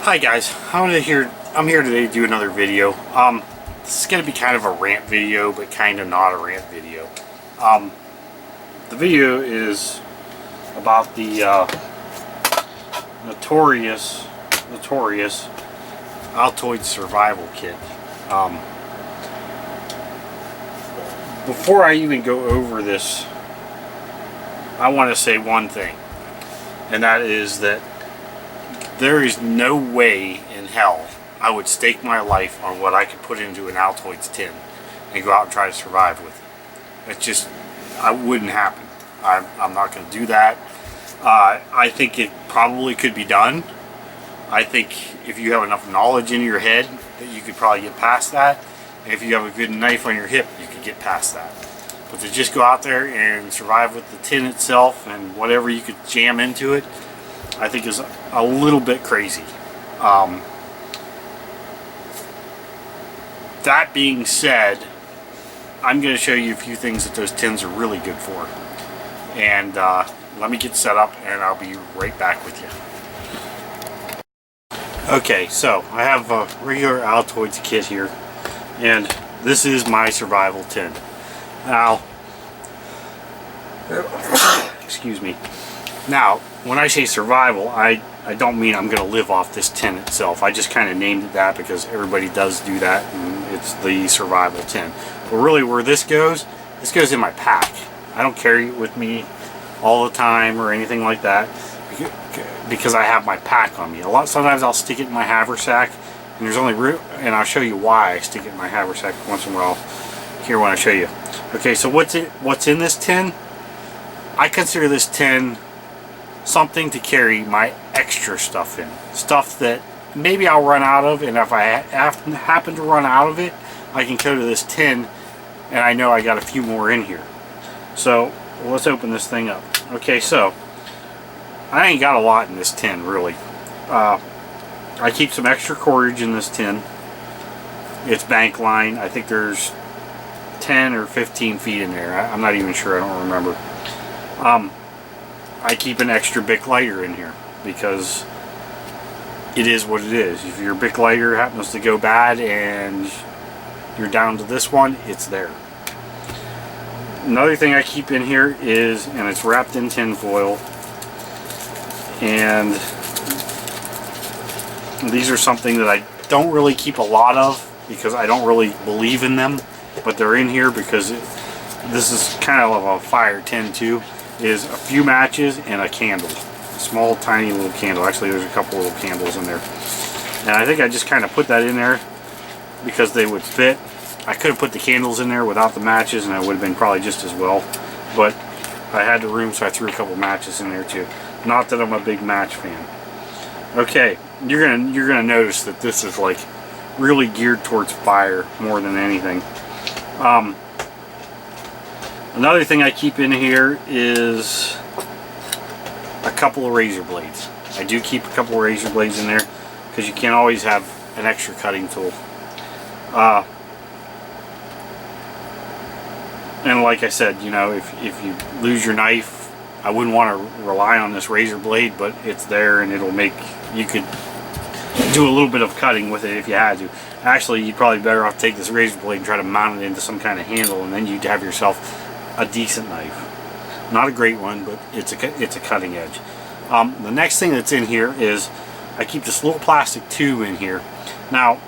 Hi guys, I'm here today to do another video. This is going to be kind of a rant video, but kind of not a rant video. The video is about the notorious Altoids survival kit. Before I even go over this, I want to say one thing, and that is that there is no way in hell I would stake my life on what I could put into an Altoids tin and go out and try to survive with it. It's just, it wouldn't happen. I'm not going to do that. I think it probably could be done. I think if you have enough knowledge in your head that you could probably get past that. And if you have a good knife on your hip, you could get past that. But to just go out there and survive with the tin itself and whatever you could jam into it, I think is a little bit crazy. That being said, I'm going to show you a few things that those tins are really good for. And let me get set up and I'll be right back with you. Okay, so I have a regular Altoids kit here, and this is my survival tin. Now, excuse me. Now, when I say survival, I don't mean I'm going to live off this tin itself. I just kind of named it that because everybody does do that, and it's the survival tin. But really, where this goes in my pack. I don't carry it with me all the time or anything like that because I have my pack on me. Sometimes I'll stick it in my haversack, and there's only room, and I'll show you why I stick it in my haversack once in a while here when I show you. Okay, so what's in this tin? I consider this tin something to carry my extra stuff in. Stuff that maybe I'll run out of, and if I happen to run out of it, I can go to this tin and I know I got a few more in here. So let's open this thing up. Okay, so I ain't got a lot in this tin really. I keep some extra cordage in this tin. It's bank line. I think there's 10 or 15 feet in there. I'm not even sure. I don't remember. I keep an extra Bic lighter in here because it is what it is. If your Bic lighter happens to go bad and you're down to this one, it's there. Another thing I keep in here is, and it's wrapped in tin foil, and these are something that I don't really keep a lot of because I don't really believe in them, but they're in here because this is kind of a fire tin too. Is a few matches and a candle, a small tiny little candle. Actually, there's a couple little candles in there, and I think I just kind of put that in there because they would fit. I could have put the candles in there without the matches and I would have been probably just as well, but I had the room, so I threw a couple matches in there too. Not that I'm a big match fan. Okay, you're gonna notice that this is like really geared towards fire more than anything. Another thing I keep in here is a couple of razor blades. I do keep a couple of razor blades in there because you can't always have an extra cutting tool. And like I said, you know, if you lose your knife, I wouldn't want to rely on this razor blade, but it's there and it'll make, you could do a little bit of cutting with it if you had to. Actually, you'd probably be better off take this razor blade and try to mount it into some kind of handle, and then you'd have yourself a decent knife. Not a great one, but it's a cutting edge. The next thing that's in here is I keep this little plastic tube in here. Now,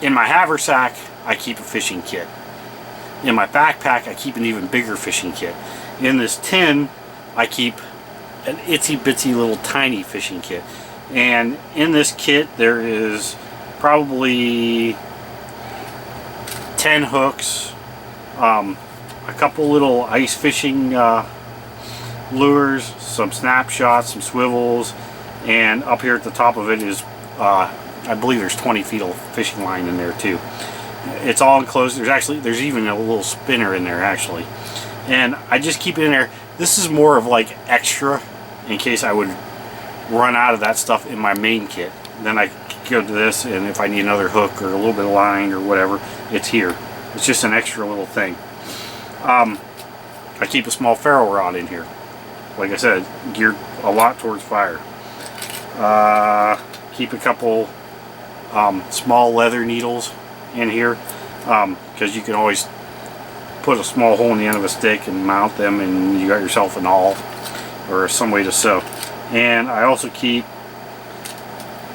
in my haversack, I keep a fishing kit. In my backpack, I keep an even bigger fishing kit. In this tin, I keep an itsy bitsy little tiny fishing kit. And in this kit, there is probably 10 hooks, a couple little ice fishing lures, some snapshots, some swivels, and up here at the top of it is, I believe there's 20 feet of fishing line in there too. It's all enclosed. There's even a little spinner in there actually, and I just keep it in there. This is more of like extra in case I would run out of that stuff in my main kit. Then I go to this, and if I need another hook or a little bit of line or whatever, it's here. It's just an extra little thing. I keep a small ferro rod in here. Like I said, geared a lot towards fire. Keep a couple small leather needles in here, because you can always put a small hole in the end of a stick and mount them, and you got yourself an awl or some way to sew. And I also keep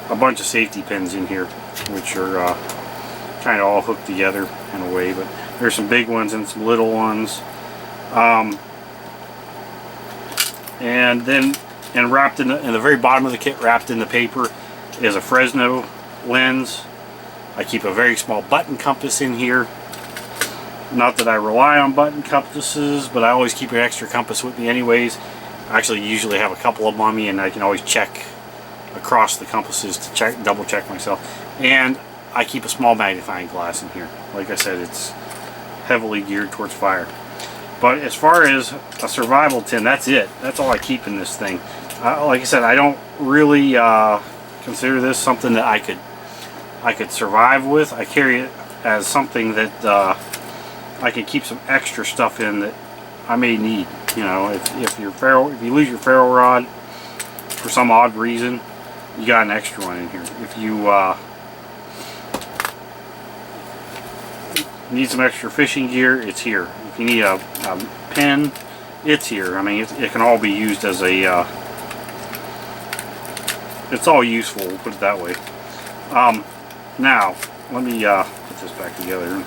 a bunch of safety pins in here, which are kind of all hooked together in a way, but there's some big ones and some little ones. And then, wrapped in the very bottom of the kit, wrapped in the paper, is a Fresno lens. I keep a very small button compass in here. Not that I rely on button compasses, but I always keep an extra compass with me anyways. I actually usually have a couple of them on me, and I can always check across the compasses to double check myself. And I keep a small magnifying glass in here. Like I said, it's heavily geared towards fire. But as far as a survival tin, that's it. That's all I keep in this thing. Like I said, I don't really consider this something that I could survive with. I carry it as something that I can keep some extra stuff in that I may need. You know, if you lose your ferro rod for some odd reason, you got an extra one in here. If you need some extra fishing gear, it's here. If you need a pen, it's here. I mean, it can all be used as a it's all useful, we'll put it that way. Now let me put this back together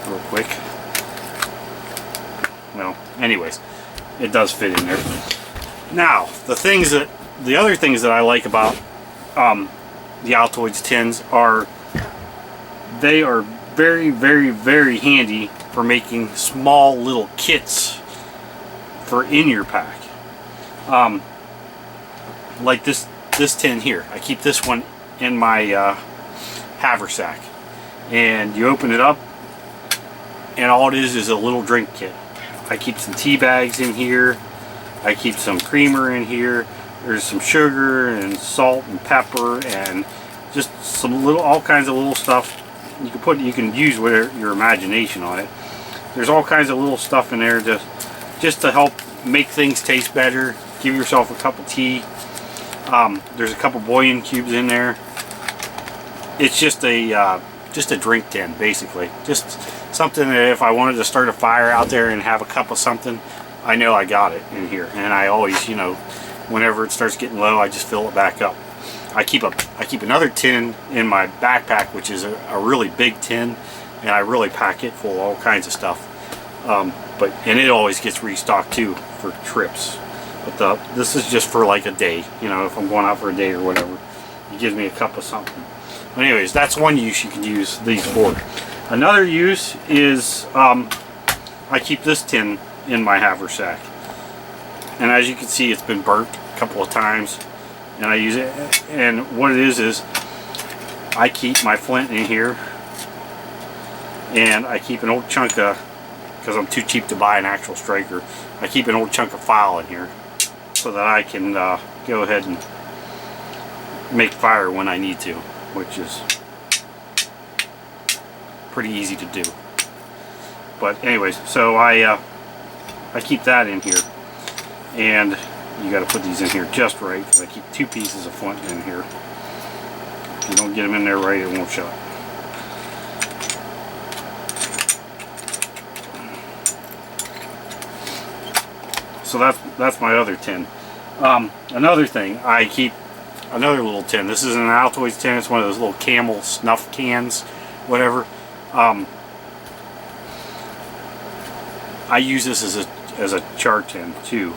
real quick. Well, anyways, it does fit in there. Now, the other things that I like about the Altoids tins are they are very, very, very handy for making small little kits for in your pack. Like this tin here. I keep this one in my haversack, and you open it up, and all it is a little drink kit. I keep some tea bags in here. I keep some creamer in here. There's some sugar and salt and pepper and just some all kinds of little stuff. You can use your imagination on it. There's all kinds of little stuff in there just to help make things taste better. Give yourself a cup of tea. There's a couple bouillon cubes in there. It's just a drink tin, basically. Just something that if I wanted to start a fire out there and have a cup of something, I know I got it in here. And I always, you know, whenever it starts getting low, I just fill it back up. I keep another tin in my backpack, which is a really big tin, and I really pack it full of all kinds of stuff. And it always gets restocked too for trips. But this is just for like a day, you know, if I'm going out for a day or whatever. It gives me a cup of something. But anyways, that's one use you can use these for. Another use is I keep this tin in my haversack. And as you can see, it's been burnt a couple of times. And I use it, and what it is I keep my flint in here, and I keep an old chunk of, because I'm too cheap to buy an actual striker, I keep an old chunk of file in here so that I can go ahead and make fire when I need to, which is pretty easy to do. But anyways, so I keep that in here, and you got to put these in here just right, because I keep 2 pieces of flint in here. If you don't get them in there right, it won't shut. So that's my other tin. Another thing, I keep another little tin. This is an Altoids tin. It's one of those little Camel snuff cans, whatever. I use this as a char tin too,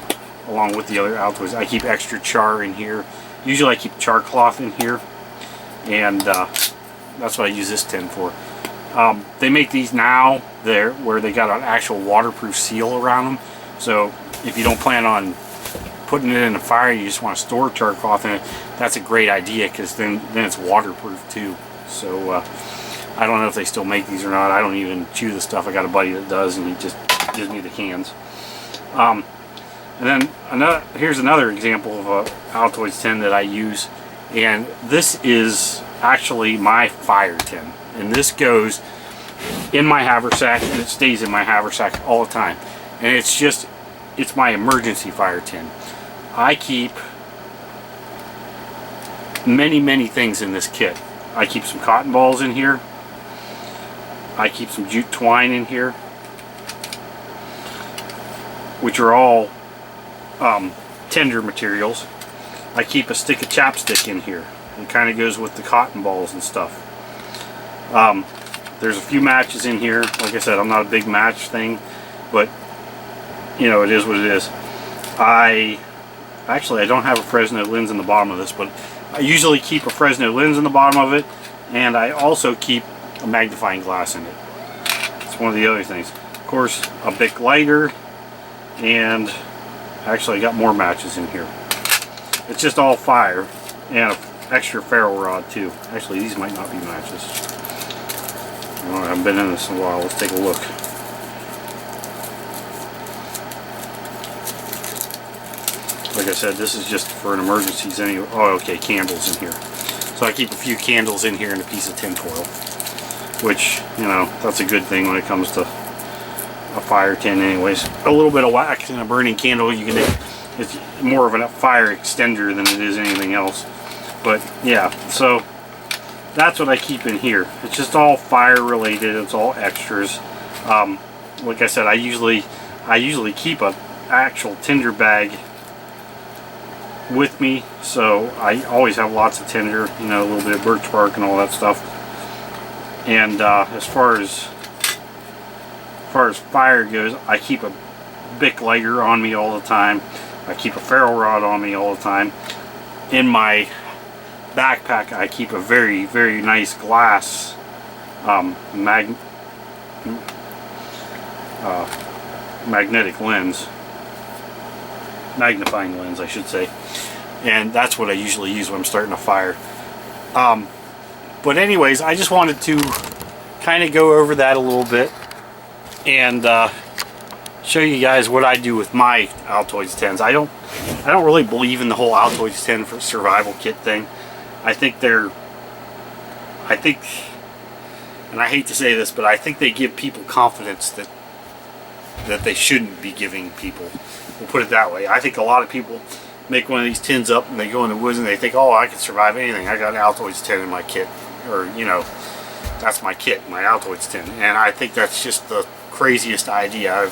along with the other Altoids. I keep extra char in here. Usually I keep char cloth in here, and that's what I use this tin for. They make these now where they got an actual waterproof seal around them. So if you don't plan on putting it in the fire, you just want to store char cloth in it, that's a great idea, because then it's waterproof too. So I don't know if they still make these or not. I don't even chew the stuff. I got a buddy that does, and he just gives me the cans. And then here's another example of a Altoids tin that I use, and this is actually my fire tin, and this goes in my haversack, and it stays in my haversack all the time, and it's my emergency fire tin. I keep many things in this kit. I keep some cotton balls in here. I keep some jute twine in here, which are all tender materials. I keep a stick of chapstick in here. It kind of goes with the cotton balls and stuff. There's a few matches in here. Like I said, I'm not a big match thing, but you know, it is what it is. Actually, I don't have a Fresno lens in the bottom of this, but I usually keep a Fresno lens in the bottom of it, and I also keep a magnifying glass in it. It's one of the other things. Of course, a Bic lighter, and actually I got more matches in here. It's just all fire, and an extra ferro rod too. Actually, these might not be matches. I haven't been in this in a while. Let's take a look. Like I said, this is just for an emergencies anyway. Oh, okay, candles in here. So I keep a few candles in here and a piece of tinfoil, which, you know, that's a good thing when it comes to a fire tin anyways. A little bit of wax in a burning candle, you can, it's more of a fire extender than it is anything else. But yeah, so that's what I keep in here. It's just all fire related. It's all extras. Like I said, I usually keep a actual tinder bag with me, so I always have lots of tinder, you know, a little bit of birch bark and all that stuff. And as far as fire goes, I keep a Bic lighter on me all the time. I keep a ferro rod on me all the time. In my backpack, I keep a very nice glass magnetic lens, magnifying lens, I should say, and that's what I usually use when I'm starting a fire. But anyways, I just wanted to kind of go over that a little bit and show you guys what I do with my Altoids 10s. I don't really believe in the whole Altoids 10 for survival kit thing. I think, and I hate to say this, but I think they give people confidence that they shouldn't be giving people. We'll put it that way. I think a lot of people make one of these tins up and they go in the woods and they think, oh, I can survive anything. I got an Altoids 10 in my kit, or you know, that's my kit, my Altoids 10. And I think that's just the craziest idea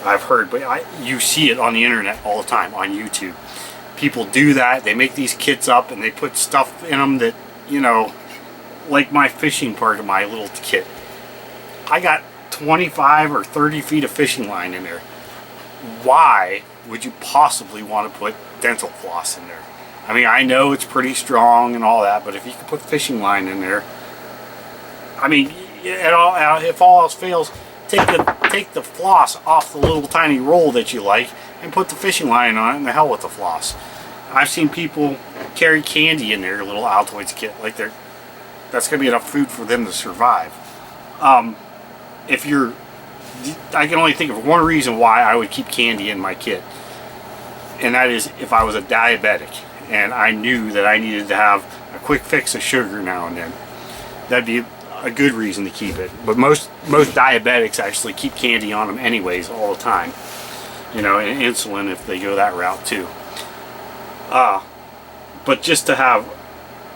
I've heard. But you see it on the internet all the time, on YouTube. People do that. They make these kits up and they put stuff in them that, you know, like my fishing part of my little kit. I got 25 or 30 feet of fishing line in there. Why would you possibly want to put dental floss in there? I mean, I know it's pretty strong and all that, but if you could put fishing line in there, I mean, if all else fails, take the floss off the little tiny roll that you like and put the fishing line on it, and the hell with the floss. I've seen people carry candy in their little Altoids kit, like that's going to be enough food for them to survive. I can only think of one reason why I would keep candy in my kit, and that is if I was a diabetic and I knew that I needed to have a quick fix of sugar now and then. That'd be a good reason to keep it. But most diabetics actually keep candy on them anyways all the time, you know, and insulin if they go that route too. But just to have,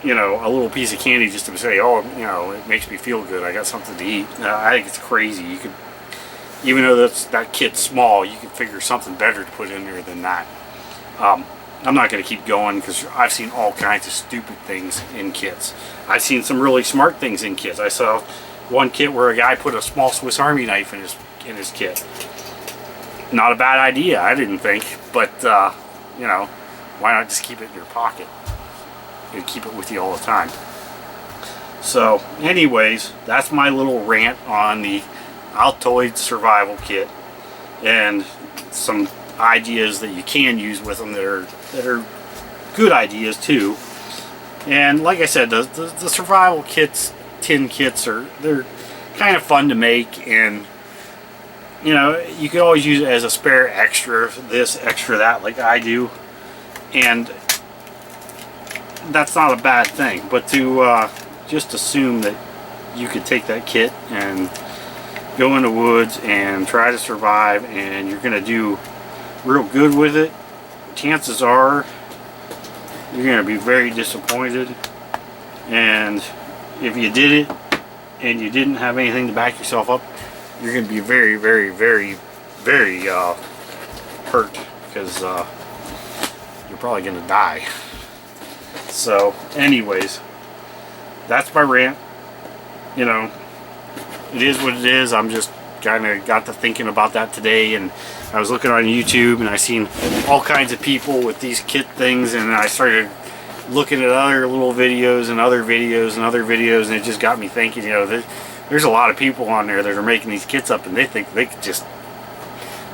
you know, a little piece of candy just to say, oh, you know, it makes me feel good, I got something to eat. I think it's crazy. You could, even though that kit's small, you can figure something better to put in there than that. I'm not going to keep going because I've seen all kinds of stupid things in kits. I've seen some really smart things in kits. I saw one kit where a guy put a small Swiss Army knife in his kit. Not a bad idea, I didn't think, but you know, why not just keep it in your pocket and keep it with you all the time? So anyways, that's my little rant on the Altoids survival kit and some ideas that you can use with them that are good ideas too. And like I said, the survival kits, tin kits, they're kind of fun to make, and you know, you could always use it as a spare extra this, extra that, like I do, and that's not a bad thing. But to just assume that you could take that kit and go in the woods and try to survive and you're gonna do real good with it, chances are you're going to be very disappointed. And if you did it and you didn't have anything to back yourself up, you're going to be very, very, very, very hurt, because you're probably going to die. So anyways, that's my rant. You know, it is what it is. I'm just kind of got to thinking about that today, and I was looking on YouTube and I seen all kinds of people with these kit things, and I started looking at other little videos and other videos and other videos, and it just got me thinking, you know, there's a lot of people on there that are making these kits up, and they think they could just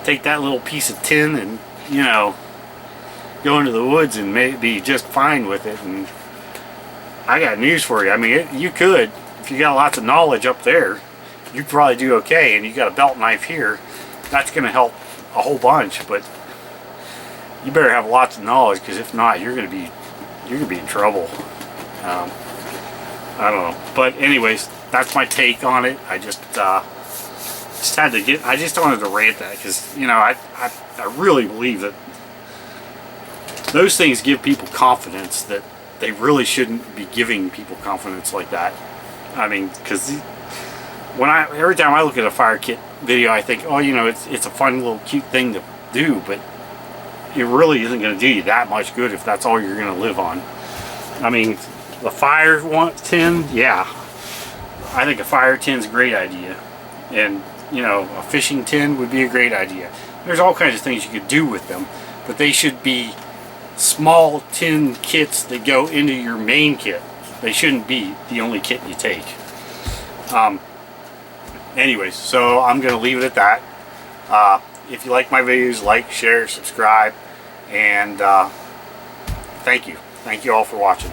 take that little piece of tin and, you know, go into the woods and be just fine with it. And I got news for you. I mean, you could, if you got lots of knowledge up there, you'd probably do okay. And you got a belt knife here, that's going to help a whole bunch. But you better have lots of knowledge, because if not, you're going to be in trouble. I don't know. But anyways, that's my take on it. I just had to get. I just wanted to rant that, because, you know, I really believe that those things give people confidence that they really shouldn't be giving people confidence like that. I mean, because every time I look at a fire kit video, I think, oh, you know, it's a fun little cute thing to do, but it really isn't going to do you that much good if that's all you're going to live on. I mean, the fire tin, yeah, I think a fire tin's a great idea, and, you know, a fishing tin would be a great idea. There's all kinds of things you could do with them, but they should be small tin kits that go into your main kit. They shouldn't be the only kit you take. Anyways, so I'm going to leave it at that. If you like my videos, like, share, subscribe, and thank you. Thank you all for watching.